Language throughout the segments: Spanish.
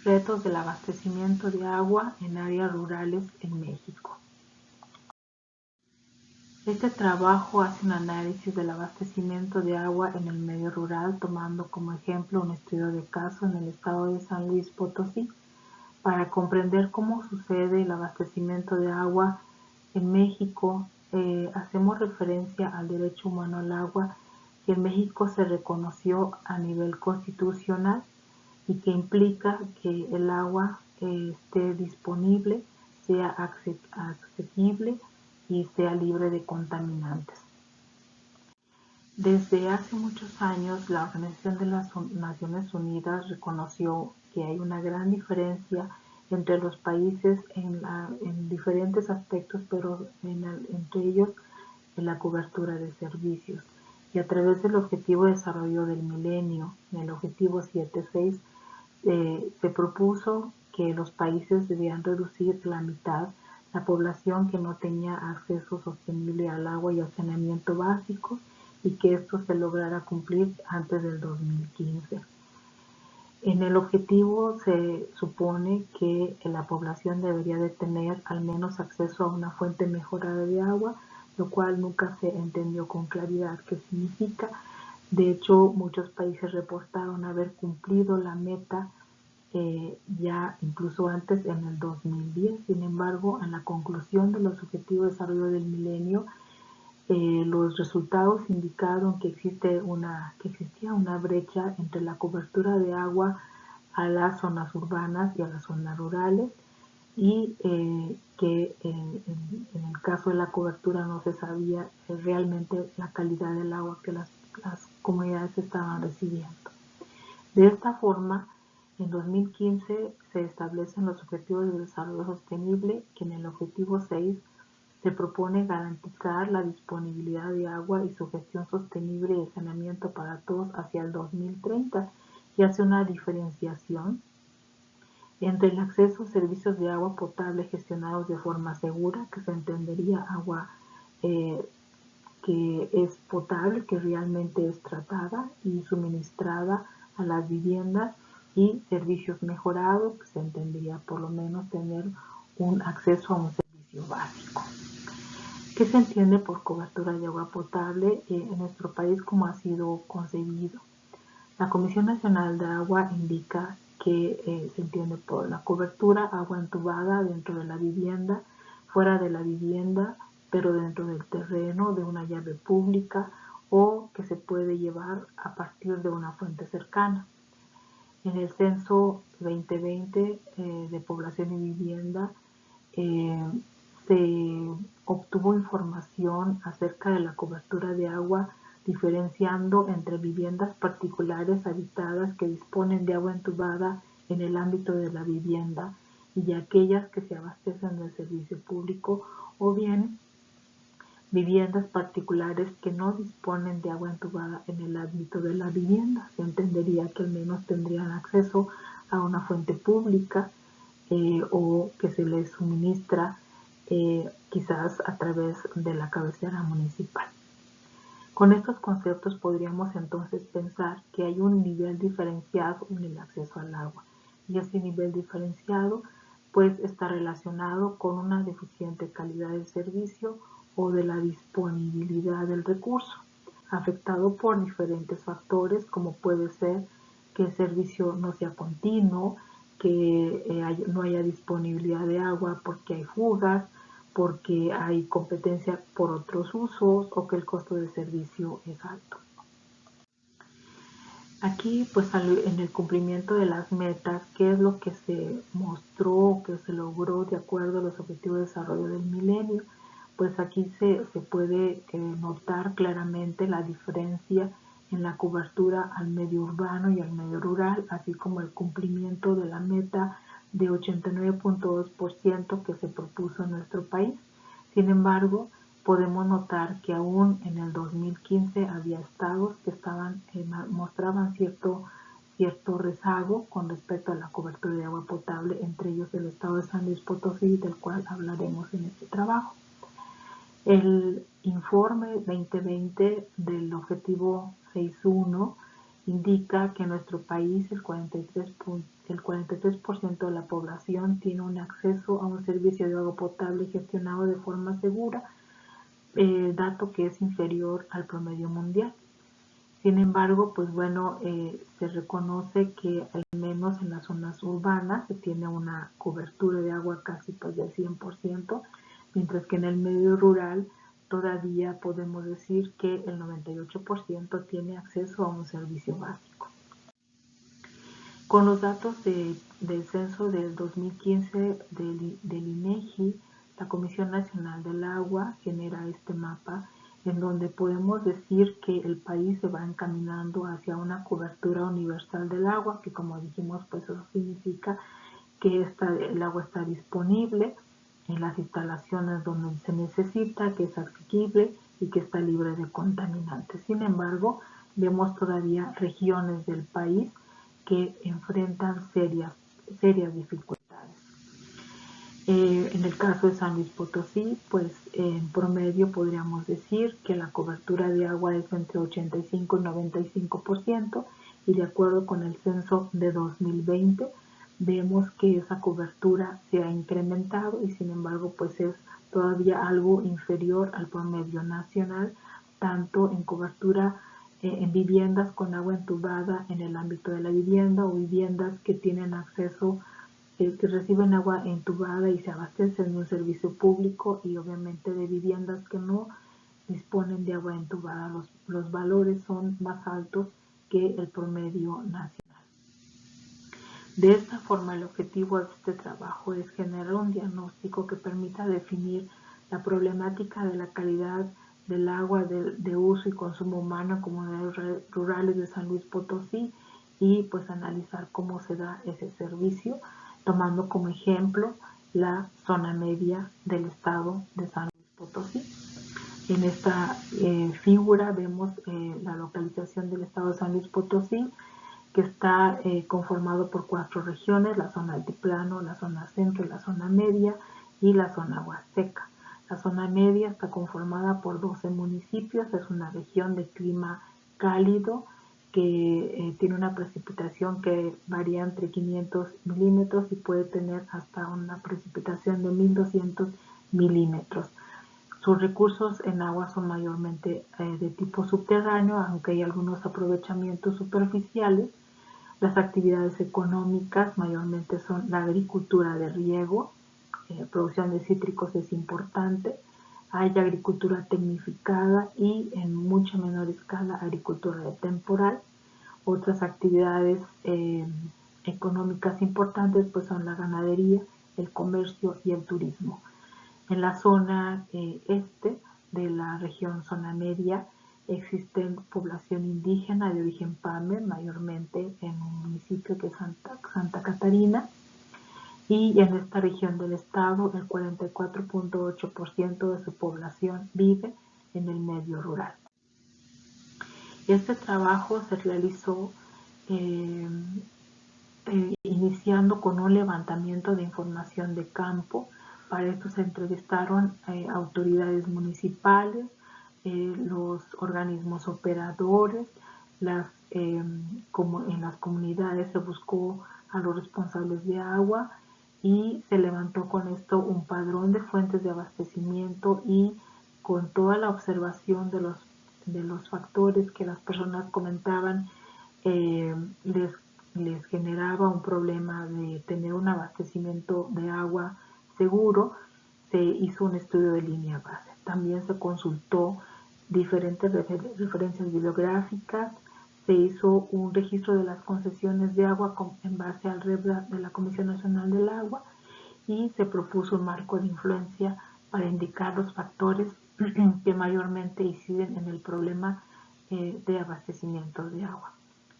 Retos del abastecimiento de agua en áreas rurales en México. Este trabajo hace un análisis del abastecimiento de agua en el medio rural, tomando como ejemplo un estudio de caso en el estado de San Luis Potosí, para comprender cómo sucede el abastecimiento de agua en México. Hacemos referencia al derecho humano al agua, que en México se reconoció a nivel constitucional y que implica que el agua esté disponible, sea asequible y sea libre de contaminantes. Desde hace muchos años, la Organización de las Naciones Unidas reconoció que hay una gran diferencia entre los países en diferentes aspectos, pero entre ellos en la cobertura de servicios. Y a través del Objetivo de Desarrollo del Milenio, en el Objetivo 7.6, se propuso que los países debían reducir la mitad la población que no tenía acceso sostenible al agua y al saneamiento básico, y que esto se lograra cumplir antes del 2015. En el objetivo se supone que la población debería de tener al menos acceso a una fuente mejorada de agua, lo cual nunca se entendió con claridad qué significa. De hecho, muchos países reportaron haber cumplido la meta ya incluso antes, en el 2010. Sin embargo, en la conclusión de los Objetivos de Desarrollo del Milenio, los resultados indicaron que existía una brecha entre la cobertura de agua a las zonas urbanas y a las zonas rurales, y que en el caso de la cobertura no se sabía realmente la calidad del agua que las comunidades estaban recibiendo. De esta forma, en 2015 se establecen los Objetivos de Desarrollo Sostenible, que en el Objetivo 6 se propone garantizar la disponibilidad de agua y su gestión sostenible y el saneamiento para todos hacia el 2030, y hace una diferenciación entre el acceso a servicios de agua potable gestionados de forma segura, que se entendería agua que es potable, que realmente es tratada y suministrada a las viviendas, y servicios mejorados, que se entendería por lo menos tener un acceso a un servicio básico. ¿Qué se entiende por cobertura de agua potable en nuestro país? ¿Cómo ha sido concebido? La Comisión Nacional de Agua indica que se entiende por la cobertura agua entubada dentro de la vivienda, fuera de la vivienda, pero dentro del terreno, de una llave pública, o que se puede llevar a partir de una fuente cercana. En el Censo 2020 de Población y Vivienda se obtuvo información acerca de la cobertura de agua, diferenciando entre viviendas particulares habitadas que disponen de agua entubada en el ámbito de la vivienda y aquellas que se abastecen del servicio público, o bien viviendas particulares que no disponen de agua entubada en el ámbito de la vivienda. Se entendería que al menos tendrían acceso a una fuente pública o que se les suministra quizás a través de la cabecera municipal. Con estos conceptos podríamos entonces pensar que hay un nivel diferenciado en el acceso al agua, y ese nivel diferenciado pues está relacionado con una deficiente calidad del servicio o de la disponibilidad del recurso, afectado por diferentes factores, como puede ser que el servicio no sea continuo, que no haya disponibilidad de agua porque hay fugas, porque hay competencia por otros usos, o que el costo de servicio es alto. Aquí, pues en el cumplimiento de las metas, ¿qué es lo que se mostró, que se logró de acuerdo a los Objetivos de Desarrollo del Milenio? Pues aquí se puede notar claramente la diferencia en la cobertura al medio urbano y al medio rural, así como el cumplimiento de la meta de 89.2% que se propuso en nuestro país. Sin embargo, podemos notar que aún en el 2015 había estados que mostraban cierto rezago con respecto a la cobertura de agua potable, entre ellos el estado de San Luis Potosí, del cual hablaremos en este trabajo. El informe 2020 del Objetivo 6.1 indica que en nuestro país el 43% de la población tiene un acceso a un servicio de agua potable gestionado de forma segura, dato que es inferior al promedio mundial. Sin embargo, pues bueno, se reconoce que al menos en las zonas urbanas se tiene una cobertura de agua casi pues del 100%, mientras que en el medio rural todavía podemos decir que el 98% tiene acceso a un servicio básico. Con los datos del censo del 2015 del INEGI, la Comisión Nacional del Agua genera este mapa en donde podemos decir que el país se va encaminando hacia una cobertura universal del agua, que como dijimos, pues eso significa que el agua está disponible en las instalaciones donde se necesita, que es asequible y que está libre de contaminantes. Sin embargo, vemos todavía regiones del país que enfrentan serias dificultades. En el caso de San Luis Potosí, pues en promedio podríamos decir que la cobertura de agua es entre 85 y 95%, y de acuerdo con el censo de 2020 vemos que esa cobertura se ha incrementado y sin embargo pues es todavía algo inferior al promedio nacional, tanto en cobertura en viviendas con agua entubada en el ámbito de la vivienda o viviendas que tienen acceso, que reciben agua entubada y se abastecen de un servicio público, y obviamente de viviendas que no disponen de agua entubada. Los valores son más altos que el promedio nacional. De esta forma, el objetivo de este trabajo es generar un diagnóstico que permita definir la problemática de la calidad del agua de uso y consumo humano en comunidades rurales de San Luis Potosí y pues analizar cómo se da ese servicio, tomando como ejemplo la zona media del estado de San Luis Potosí. En esta figura vemos la localización del estado de San Luis Potosí, que está conformado por 4 regiones: la zona altiplano, la zona centro, la zona media y la zona huasteca. La zona media está conformada por 12 municipios, es una región de clima cálido que tiene una precipitación que varía entre 500 milímetros y puede tener hasta una precipitación de 1200 milímetros. Sus recursos en agua son mayormente de tipo subterráneo, aunque hay algunos aprovechamientos superficiales. Las actividades económicas mayormente son la agricultura de riego, producción de cítricos es importante, hay agricultura tecnificada y en mucha menor escala agricultura de temporal. Otras actividades económicas importantes pues son la ganadería, el comercio y el turismo. En la zona este de la región zona media existe población indígena de origen pame, mayormente en un municipio que es Santa Catarina, y en esta región del estado el 44.8% de su población vive en el medio rural. Este trabajo se realizó iniciando con un levantamiento de información de campo. Para esto se entrevistaron autoridades municipales, los organismos operadores, como en las comunidades se buscó a los responsables de agua y se levantó con esto un padrón de fuentes de abastecimiento, y con toda la observación de los factores que las personas comentaban, les generaba un problema de tener un abastecimiento de agua seguro, se hizo un estudio de línea base. También se consultó diferentes referencias bibliográficas, se hizo un registro de las concesiones de agua en base al REBRA de la Comisión Nacional del Agua, y se propuso un marco de influencia para indicar los factores que mayormente inciden en el problema de abastecimiento de agua.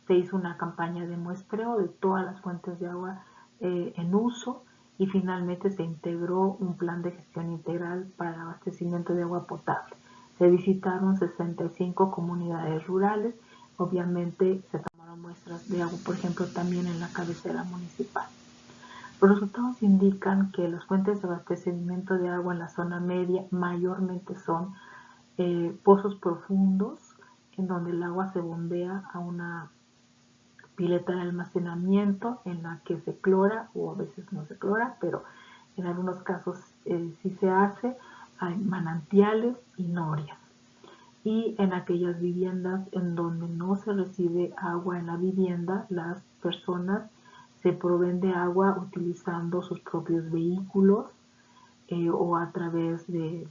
Se hizo una campaña de muestreo de todas las fuentes de agua en uso, y finalmente se integró un plan de gestión integral para el abastecimiento de agua potable. Se visitaron 65 comunidades rurales, obviamente se tomaron muestras de agua, por ejemplo, también en la cabecera municipal. Los resultados indican que las fuentes de abastecimiento de agua en la zona media mayormente son pozos profundos, en donde el agua se bombea a una pileta de almacenamiento en la que se clora o a veces no se clora, pero en algunos casos sí se hace. Hay manantiales y norias. Y en aquellas viviendas en donde no se recibe agua en la vivienda, las personas se proveen de agua utilizando sus propios vehículos o a través de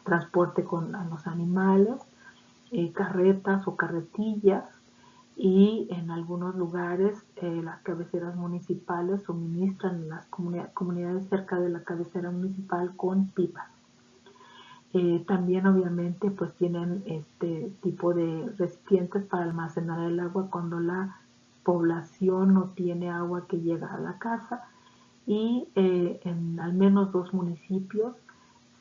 transporte con los animales, carretas o carretillas, y en algunos lugares las cabeceras municipales suministran las comunidades cerca de la cabecera municipal con pipas. También obviamente pues tienen este tipo de recipientes para almacenar el agua cuando la población no tiene agua que llega a la casa, y en al menos 2 municipios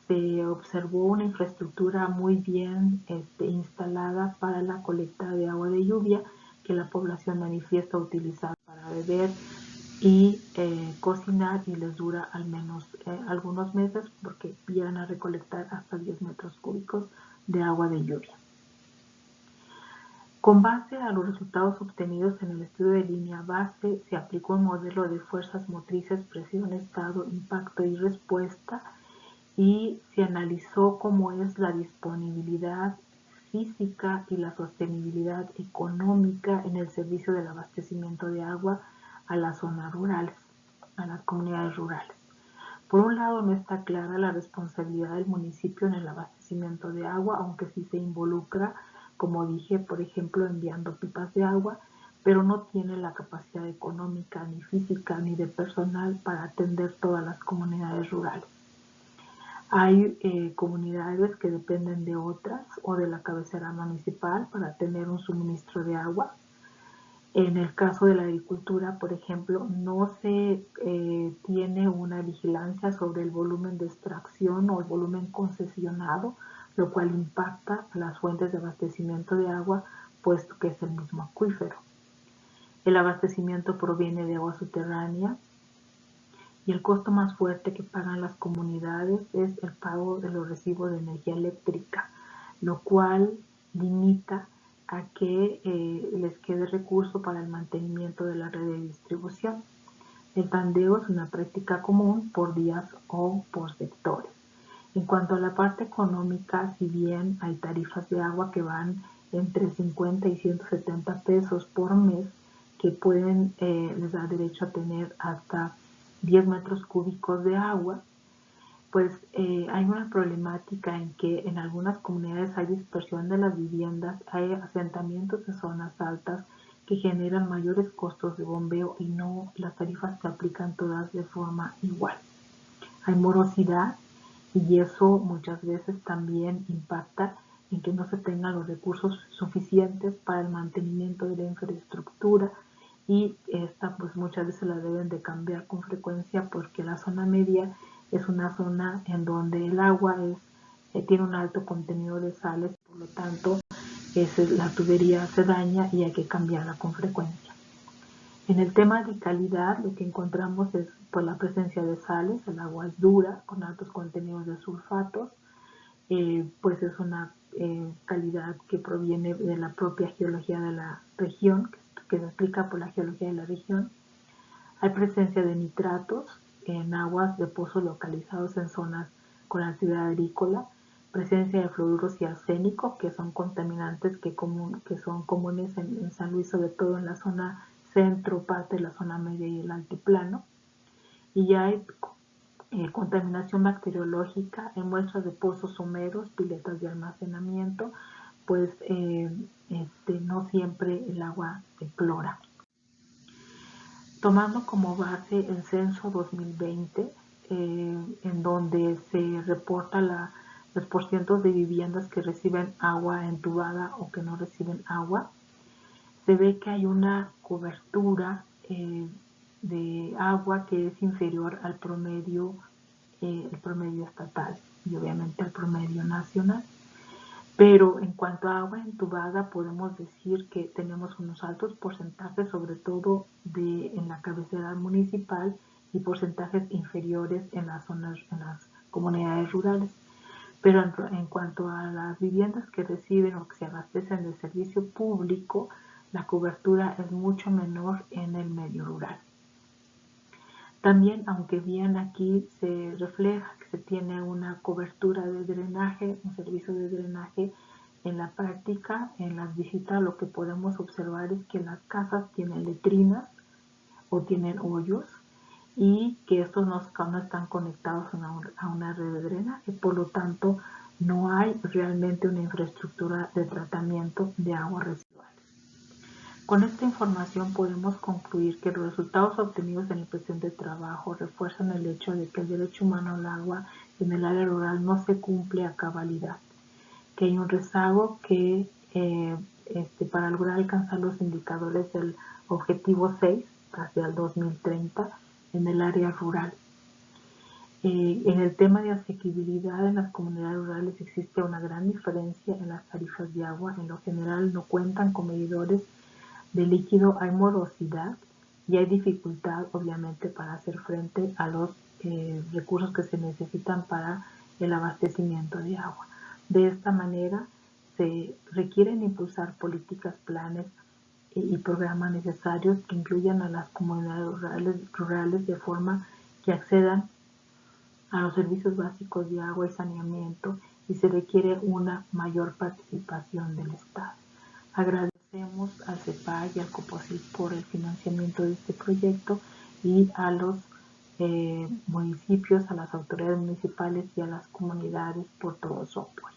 se observó una infraestructura muy bien instalada para la colecta de agua de lluvia que la población manifiesta utilizar para beber y cocinar, y les dura al menos algunos meses porque llegan a recolectar hasta 10 metros cúbicos de agua de lluvia. Con base a los resultados obtenidos en el estudio de línea base, se aplicó un modelo de fuerzas motrices, presión, estado, impacto y respuesta, y se analizó cómo es la disponibilidad física y la sostenibilidad económica en el servicio del abastecimiento de agua a las zonas rurales, a las comunidades rurales. Por un lado, no está clara la responsabilidad del municipio en el abastecimiento de agua, aunque sí se involucra, como dije, por ejemplo, enviando pipas de agua, pero no tiene la capacidad económica, ni física, ni de personal para atender todas las comunidades rurales. Hay comunidades que dependen de otras o de la cabecera municipal para tener un suministro de agua. En el caso de la agricultura, por ejemplo, no se tiene una vigilancia sobre el volumen de extracción o el volumen concesionado, lo cual impacta a las fuentes de abastecimiento de agua, puesto que es el mismo acuífero. El abastecimiento proviene de agua subterránea, y el costo más fuerte que pagan las comunidades es el pago de los recibos de energía eléctrica, lo cual limita a que les quede recurso para el mantenimiento de la red de distribución. El tandeo es una práctica común por días o por sectores. En cuanto a la parte económica, si bien hay tarifas de agua que van entre 50 y 170 pesos por mes, que les da derecho a tener hasta 10 metros cúbicos de agua, pues hay una problemática en que en algunas comunidades hay dispersión de las viviendas, hay asentamientos de zonas altas que generan mayores costos de bombeo y no las tarifas se aplican todas de forma igual. Hay morosidad y eso muchas veces también impacta en que no se tengan los recursos suficientes para el mantenimiento de la infraestructura, y esta pues muchas veces la deben de cambiar con frecuencia porque la zona media es una zona en donde el agua tiene un alto contenido de sales, por lo tanto la tubería se daña y hay que cambiarla con frecuencia. En el tema de calidad, lo que encontramos es pues, la presencia de sales. El agua es dura, con altos contenidos de sulfatos, pues es una calidad que proviene de la propia geología de la región, que se explica por la geología de la región. Hay presencia de nitratos en aguas de pozos localizados en zonas con actividad agrícola, presencia de fluoruros y arsénico, que son contaminantes que son comunes en San Luis, sobre todo en la zona centro, parte de la zona media y el altiplano. Y ya hay contaminación bacteriológica en muestras de pozos someros, piletas de almacenamiento, pues no siempre el agua clora. Tomando como base el censo 2020, en donde se reporta los porcientos de viviendas que reciben agua entubada o que no reciben agua, se ve que hay una cobertura de agua que es inferior al promedio estatal y obviamente al promedio nacional. Pero en cuanto a agua entubada, podemos decir que tenemos unos altos porcentajes, sobre todo en la cabecera municipal, y porcentajes inferiores en las comunidades rurales. Pero en cuanto a las viviendas que reciben o que se abastecen de servicio público, la cobertura es mucho menor en el medio rural. También, aunque bien aquí se refleja que se tiene una cobertura de drenaje, un servicio de drenaje, en la práctica, en las visitas, lo que podemos observar es que las casas tienen letrinas o tienen hoyos y que estos no están conectados a una red de drenaje, por lo tanto no hay realmente una infraestructura de tratamiento de aguas residuales. Con esta información podemos concluir que los resultados obtenidos en la inspección de trabajo refuerzan el hecho de que el derecho humano al agua en el área rural no se cumple a cabalidad, que hay un rezago que para lograr alcanzar los indicadores del objetivo 6 hacia el 2030 en el área rural. En el tema de asequibilidad en las comunidades rurales existe una gran diferencia en las tarifas de agua. En lo general no cuentan con medidores de líquido, hay morosidad y hay dificultad obviamente para hacer frente a los recursos que se necesitan para el abastecimiento de agua. De esta manera se requieren impulsar políticas, planes y programas necesarios que incluyan a las comunidades rurales de forma que accedan a los servicios básicos de agua y saneamiento, y se requiere una mayor participación del Estado. Agradecemos al CEPAC y al COPOSIT por el financiamiento de este proyecto y a los municipios, a las autoridades municipales y a las comunidades por todo su apoyo.